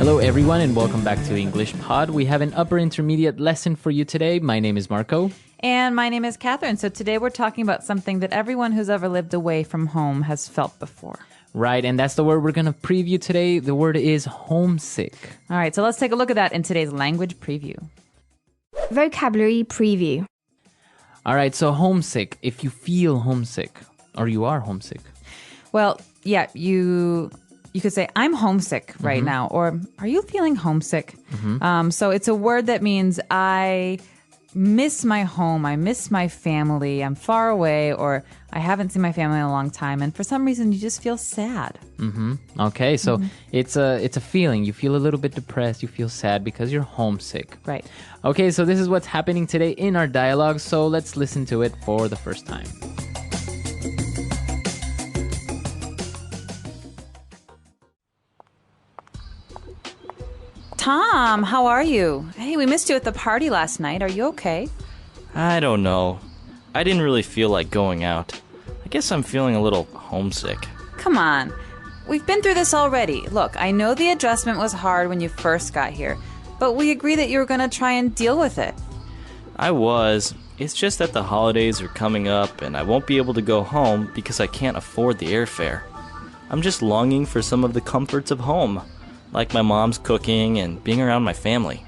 Hello everyone and welcome back to English Pod. We have an upper intermediate lesson for you today. My name is Marco. And my name is Catherine. So today we're talking about something that everyone who's ever lived away from home has felt before. Right, and that's the word we're going to preview today. The word is homesick. All right, so let's take a look at that in today's language preview. Vocabulary preview. All right, so homesick. If you feel homesick or you are homesick. Well, yeah, you could say, I'm homesick right now, or are you feeling homesick? So it's a word that means I miss my home, I miss my family, I'm far away, or I haven't seen my family in a long time, and for some reason you just feel sad. Okay, so it's a feeling. You feel a little bit depressed, you feel sad because you're homesick. Right. Okay, so this is what's happening today in our dialogue, so let's listen to it for the first time. Tom, how are you? Hey, we missed you at the party last night. Are you okay? I don't know. I didn't really feel like going out. I guess I'm feeling a little homesick. Come on. We've been through this already. Look, I know the adjustment was hard when you first got here, but we agree that you were going to try and deal with it. I was. It's just that the holidays are coming up and I won't be able to go home because I can't afford the airfare. I'm just longing for some of the comforts of home, like my mom's cooking and being around my family.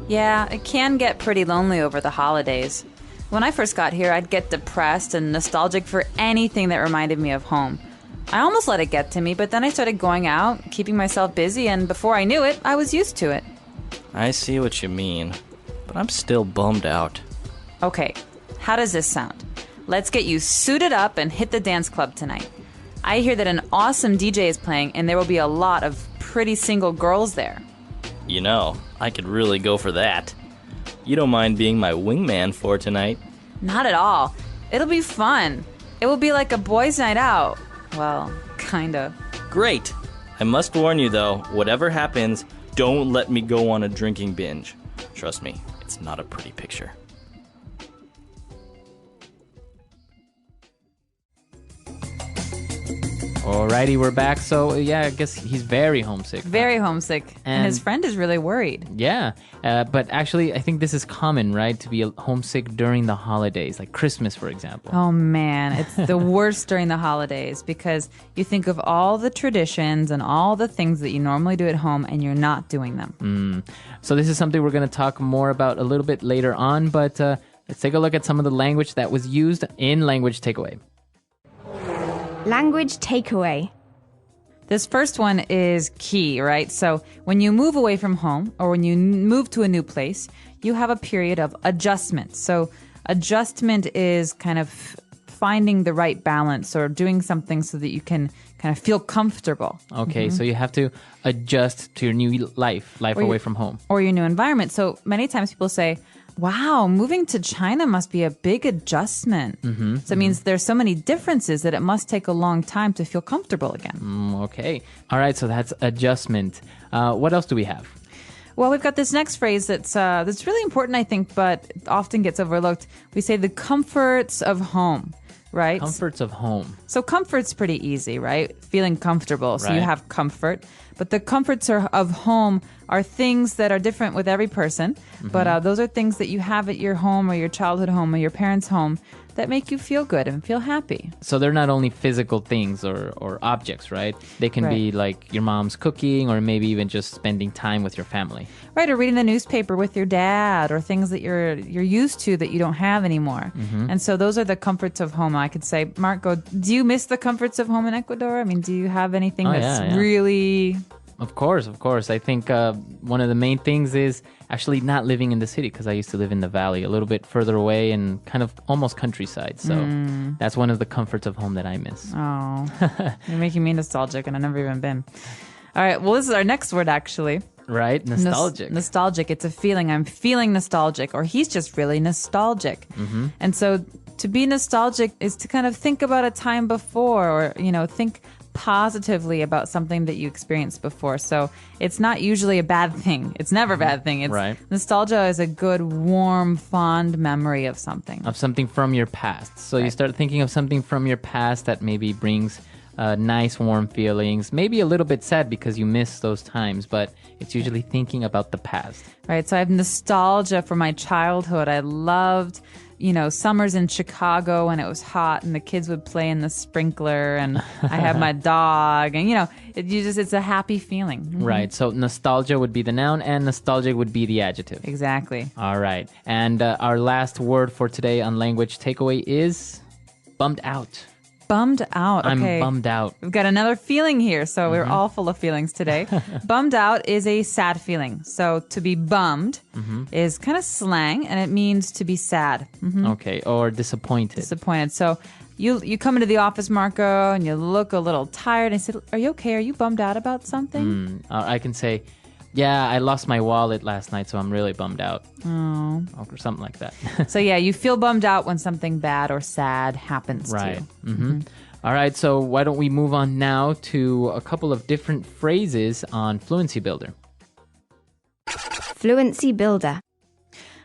Yeah, it can get pretty lonely over the holidays. When I first got here, I'd get depressed and nostalgic for anything that reminded me of home. I almost let it get to me, but then I started going out, keeping myself busy, and before I knew it, I was used to it. I see what you mean, but I'm still bummed out. Okay, how does this sound? Let's get you suited up and hit the dance club tonight. I hear that an awesome DJ is playing, and there will be a lot of pretty single girls there. You know, I could really go for that. You don't mind being my wingman for tonight? Not at all. It'll be fun. It will be like a boys' night out. Well, kinda. Great! I must warn you though, whatever happens, don't let me go on a drinking binge. Trust me, it's not a pretty picture. Alrighty, we're back. So, yeah, I guess he's very homesick. Very homesick. And his friend is really worried. Yeah, but actually, I think this is common, right? To be homesick during the holidays, like Christmas, for example. Oh, man. It's the worst during the holidays because you think of all the traditions and all the things that you normally do at home and you're not doing them. So this is something we're going to talk more about a little bit later on, but let's take a look at some of the language that was used in Language Takeaway. Language takeaway. This first one is key, right? So when you move away from home or when you move to a new place, you have a period of adjustment. So adjustment is kind of finding the right balance or doing something so that you can kind of feel comfortable. Okay, so you have to adjust to your new life away from home. Or your new environment. So many times people say, wow, moving to China must be a big adjustment. So it means there's so many differences that it must take a long time to feel comfortable again. Okay. All right, so that's adjustment. What else do we have? Well, we've got this next phrase that's really important, I think, but often gets overlooked. We say the comforts of home, right? Comforts of home. So comfort's pretty easy, right? Feeling comfortable. So you Right. have comfort. But the comforts of home are things that are different with every person. But those are things that you have at your home or your childhood home or your parents' home that make you feel good and feel happy. So they're not only physical things or objects, right? They can be like your mom's cooking or maybe even just spending time with your family. Right, or reading the newspaper with your dad or things that you're used to that you don't have anymore. And so those are the comforts of home. I could say, Marco, do you miss the comforts of home in Ecuador? I mean, do you have anything that's really... Of course. I think one of the main things is actually not living in the city because I used to live in the valley, a little bit further away and kind of almost countryside. So that's one of the comforts of home that I miss. Oh, you're making me nostalgic and I've never even been. All right, well, this is our next word, actually. Right? Nostalgic. Nostalgic. It's a feeling. I'm feeling nostalgic, or he's just really nostalgic. And so to be nostalgic is to kind of think about a time before or, think positively about something that you experienced before. So it's not usually a bad thing. It's never a bad thing. It's right. Nostalgia is a good, warm, fond memory of something. Of something from your past. So you start thinking of something from your past that maybe brings nice, warm feelings. Maybe a little bit sad because you miss those times, but it's usually thinking about the past. Right. So I have nostalgia for my childhood. I loved, summers in Chicago when it was hot and the kids would play in the sprinkler and I had my dog and, it's a happy feeling. Mhm. Right. So nostalgia would be the noun and nostalgic would be the adjective. Exactly. All right. And our last word for today on language takeaway is bummed out. Bummed out. Okay. I'm bummed out. We've got another feeling here, so we're all full of feelings today. Bummed out is a sad feeling. So to be bummed is kind of slang, and it means to be sad. Okay, or disappointed. Disappointed. So you come into the office, Marco, and you look a little tired, and I said, "Are you okay? Are you bummed out about something?" I can say, yeah, I lost my wallet last night, so I'm really bummed out. Oh. Or something like that. So yeah, you feel bummed out when something bad or sad happens Right. to you. All right, so why don't we move on now to a couple of different phrases on Fluency Builder. Fluency builder.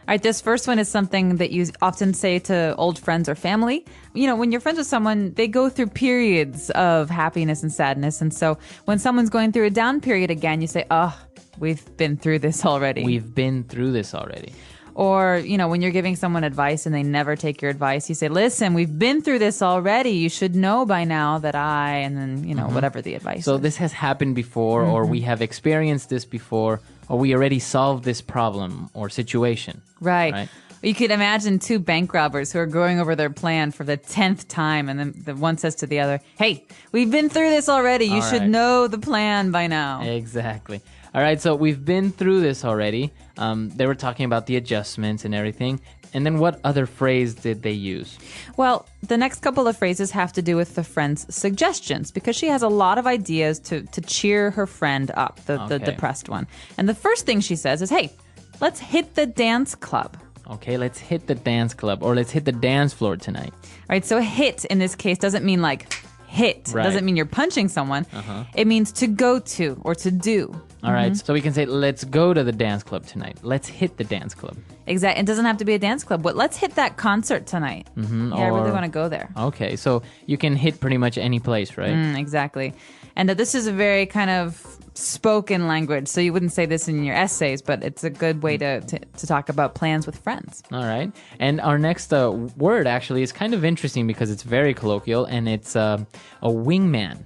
All right, this first one is something that you often say to old friends or family. When you're friends with someone, they go through periods of happiness and sadness. And so when someone's going through a down period again, you say, "Oh, we've been through this already." We've been through this already. Or, when you're giving someone advice and they never take your advice, you say, "Listen, we've been through this already. You should know by now that and then, whatever the advice So is. this has happened before, or we have experienced this before, or we already solved this problem or situation. Right. You could imagine two bank robbers who are going over their plan for the 10th time, and then the one says to the other, "Hey, we've been through this already. You should know the plan by now." Exactly. All right, so we've been through this already. They were talking about the adjustments and everything. And then what other phrase did they use? Well, the next couple of phrases have to do with the friend's suggestions because she has a lot of ideas to cheer her friend up, the depressed one. And the first thing she says is, "Hey, let's hit the dance club." Okay, let's hit the dance club, or let's hit the dance floor tonight. All right, so hit in this case doesn't mean like hit. Right. It doesn't mean you're punching someone. It means to go to or to do. All right, so we can say, let's go to the dance club tonight. Let's hit the dance club. Exactly. It doesn't have to be a dance club, but let's hit that concert tonight. Yeah, I really want to go there. Okay, so you can hit pretty much any place, right? Exactly. And this is a very kind of spoken language, so you wouldn't say this in your essays, but it's a good way to talk about plans with friends. All right. And our next word actually is kind of interesting because it's very colloquial, and it's a wingman.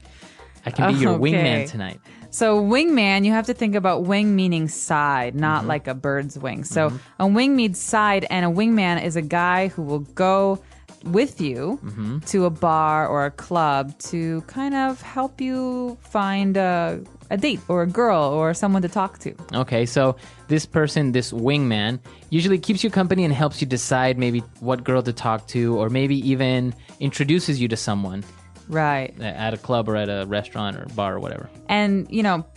I can be your wingman tonight. So wingman, you have to think about wing meaning side, not like a bird's wing. So a wing means side, and a wingman is a guy who will go with you to a bar or a club to kind of help you find a date or a girl or someone to talk to. Okay, so this person, this wingman, usually keeps you company and helps you decide maybe what girl to talk to, or maybe even introduces you to someone. Right. At a club or at a restaurant or bar or whatever. And,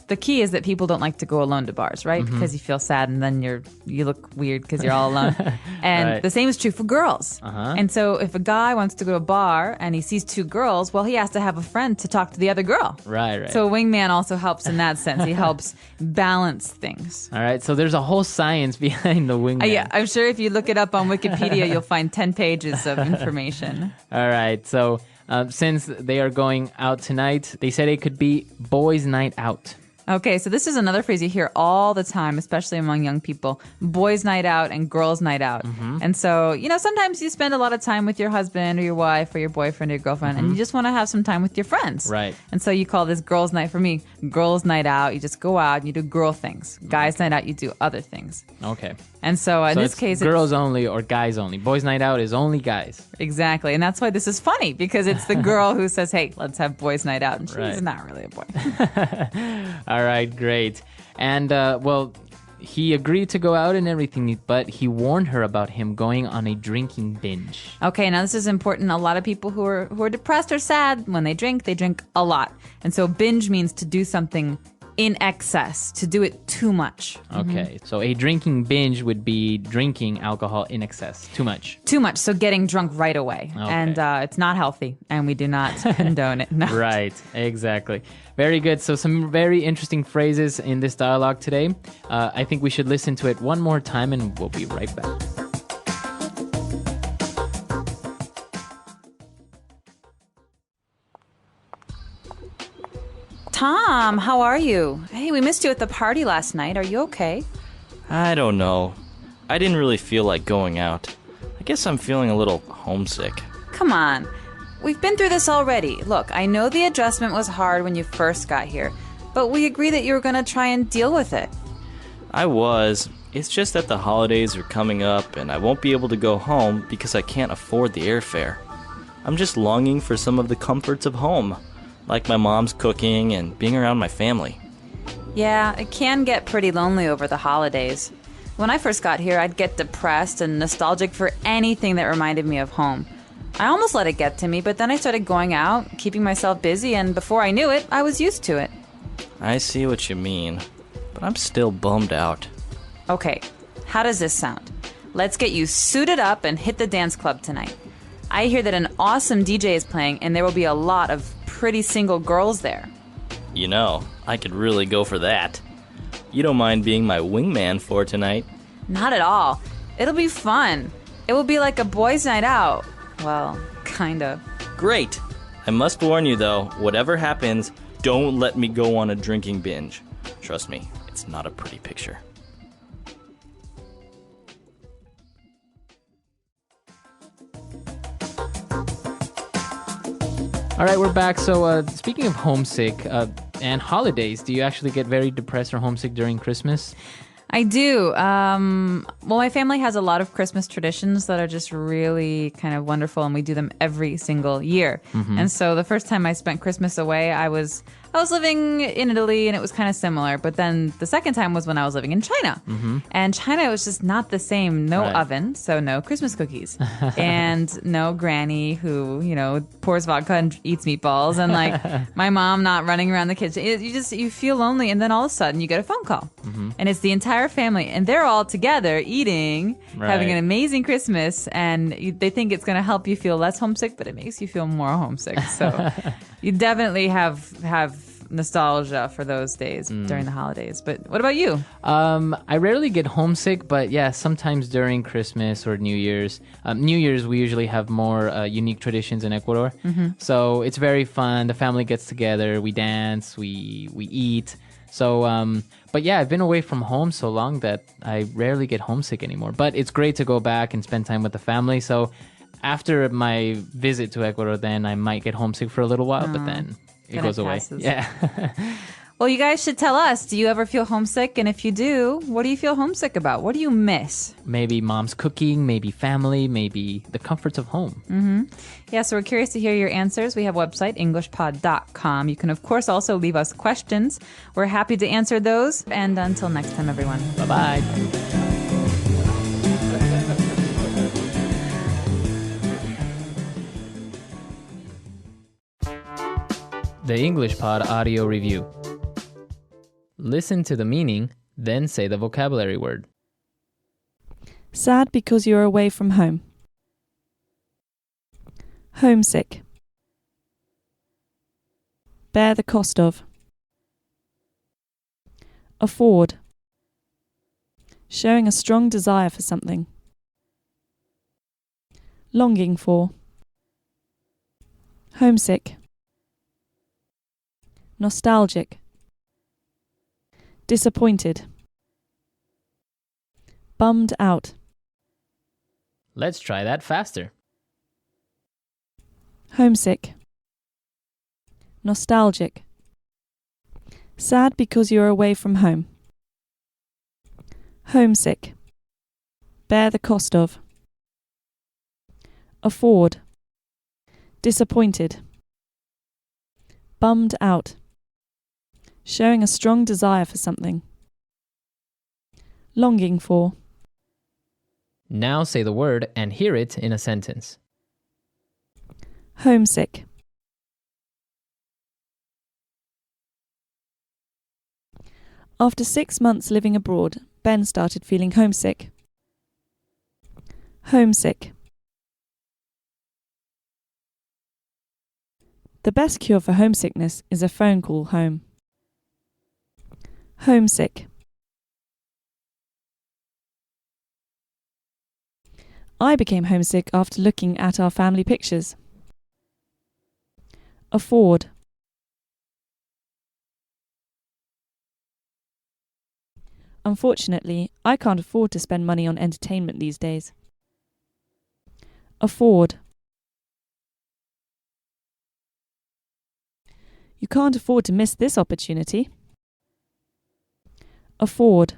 the key is that people don't like to go alone to bars, right? Because you feel sad and then you look weird because you're all alone. And Right. the same is true for girls. And so if a guy wants to go to a bar and he sees two girls, well, he has to have a friend to talk to the other girl. Right. So a wingman also helps in that sense. He helps balance things. All right, so there's a whole science behind the wingman. Yeah, I'm sure if you look it up on Wikipedia, you'll find 10 pages of information. All right, so since they are going out tonight, they said it could be boys' night out. Okay, so this is another phrase you hear all the time, especially among young people. Boys' night out and girls' night out. And so, sometimes you spend a lot of time with your husband or your wife or your boyfriend or your girlfriend, and you just want to have some time with your friends. Right. And so you call this girls' night. For me, girls' night out, you just go out and you do girl things. Guys' night out, you do other things. Okay. And so in So this it's case, girls only or guys only. Boys' night out is only guys. Exactly. And that's why this is funny, because it's the girl who says, "Hey, let's have boys' night out." And she's Right. not really a boy. All right, great. And, he agreed to go out and everything, but he warned her about him going on a drinking binge. Okay, now this is important. A lot of people who are depressed or sad, when they drink a lot. And so binge means to do something in excess, to do it too much. Okay, so a drinking binge would be drinking alcohol in excess, too much. Too much, so getting drunk right away. Okay. And it's not healthy, and we do not condone it. No. Right, exactly. Very good. So some very interesting phrases in this dialogue today. I think we should listen to it one more time, and we'll be right back. Tom, how are you? Hey, we missed you at the party last night. Are you okay? I don't know. I didn't really feel like going out. I guess I'm feeling a little homesick. Come on. We've been through this already. Look, I know the adjustment was hard when you first got here, but we agreed that you were going to try and deal with it. I was. It's just that the holidays are coming up and I won't be able to go home because I can't afford the airfare. I'm just longing for some of the comforts of home, like my mom's cooking and being around my family. Yeah, it can get pretty lonely over the holidays. When I first got here, I'd get depressed and nostalgic for anything that reminded me of home. I almost let it get to me, but then I started going out, keeping myself busy, and before I knew it, I was used to it. I see what you mean, but I'm still bummed out. Okay, how does this sound? Let's get you suited up and hit the dance club tonight. I hear that an awesome DJ is playing, and there will be a lot of pretty single girls there. You know, I could really go for that. You don't mind being my wingman for tonight? Not at all. It'll be fun. It will be like a boys' night out. Well, kinda. Great! I must warn you though, whatever happens, don't let me go on a drinking binge. Trust me, it's not a pretty picture. All right, we're back. So speaking of homesick and holidays, do you actually get very depressed or homesick during Christmas? I do. Well, my family has a lot of Christmas traditions that are just really kind of wonderful, and we do them every single year. And so the first time I spent Christmas away, I was living in Italy, and it was kind of similar. But then the second time was when I was living in China. And China was just not the same. No Right. oven, so no Christmas cookies. And no granny who, pours vodka and eats meatballs. And like my mom not running around the kitchen. You feel lonely. And then all of a sudden you get a phone call. And it's the entire family. And they're all together eating, having an Right. amazing Christmas. And they think it's going to help you feel less homesick, but it makes you feel more homesick. So you definitely have nostalgia for those days during the holidays. But what about you? I rarely get homesick, but yeah, sometimes during Christmas or New Year's. New Year's, we usually have more unique traditions in Ecuador. So it's very fun. The family gets together, we dance, we eat. So, but yeah, I've been away from home so long that I rarely get homesick anymore. But it's great to go back and spend time with the family. So after my visit to Ecuador, then I might get homesick for a little while, but then it Then goes it away. passes. Yeah. Well, you guys should tell us. Do you ever feel homesick? And if you do, what do you feel homesick about? What do you miss? Maybe mom's cooking, maybe family, maybe the comforts of home. Yeah, so we're curious to hear your answers. We have a website, englishpod.com. You can, of course, also leave us questions. We're happy to answer those. And until next time, everyone. Bye-bye. The English Pod Audio Review. Listen to the meaning, then say the vocabulary word. Sad because you're away from home. Homesick. Bear the cost of. Afford. Showing a strong desire for something. Longing for. Homesick. Nostalgic. Disappointed. Bummed out. Let's try that faster. Homesick. Nostalgic. Sad because you're away from home. Homesick. Bear the cost of. Afford. Disappointed. Bummed out. Showing a strong desire for something. Longing for. Now say the word and hear it in a sentence. Homesick. After 6 months living abroad, Ben started feeling homesick. Homesick. The best cure for homesickness is a phone call home. Homesick. I became homesick after looking at our family pictures. Afford. Unfortunately, I can't afford to spend money on entertainment these days. Afford. You can't afford to miss this opportunity. Afford.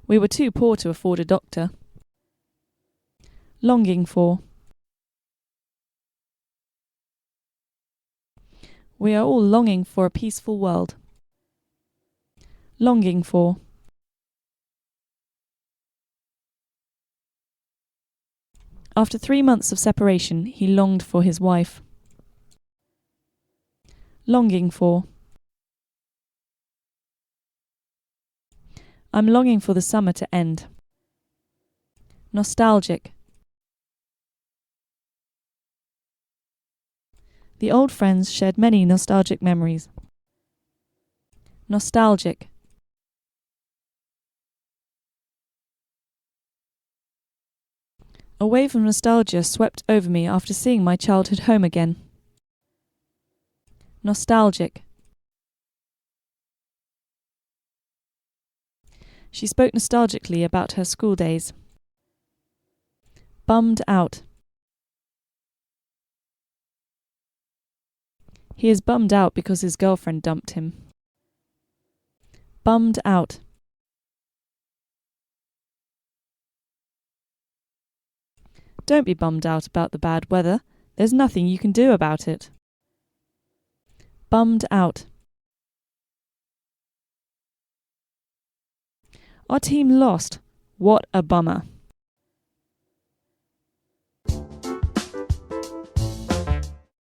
We were too poor to afford a doctor. Longing for. We are all longing for a peaceful world. Longing for. After 3 months of separation, he longed for his wife. Longing for. I'm longing for the summer to end. Nostalgic. The old friends shared many nostalgic memories. Nostalgic. A wave of nostalgia swept over me after seeing my childhood home again. Nostalgic. She spoke nostalgically about her school days. Bummed out. He is bummed out because his girlfriend dumped him. Bummed out. Don't be bummed out about the bad weather. There's nothing you can do about it. Bummed out. Our team lost. What a bummer.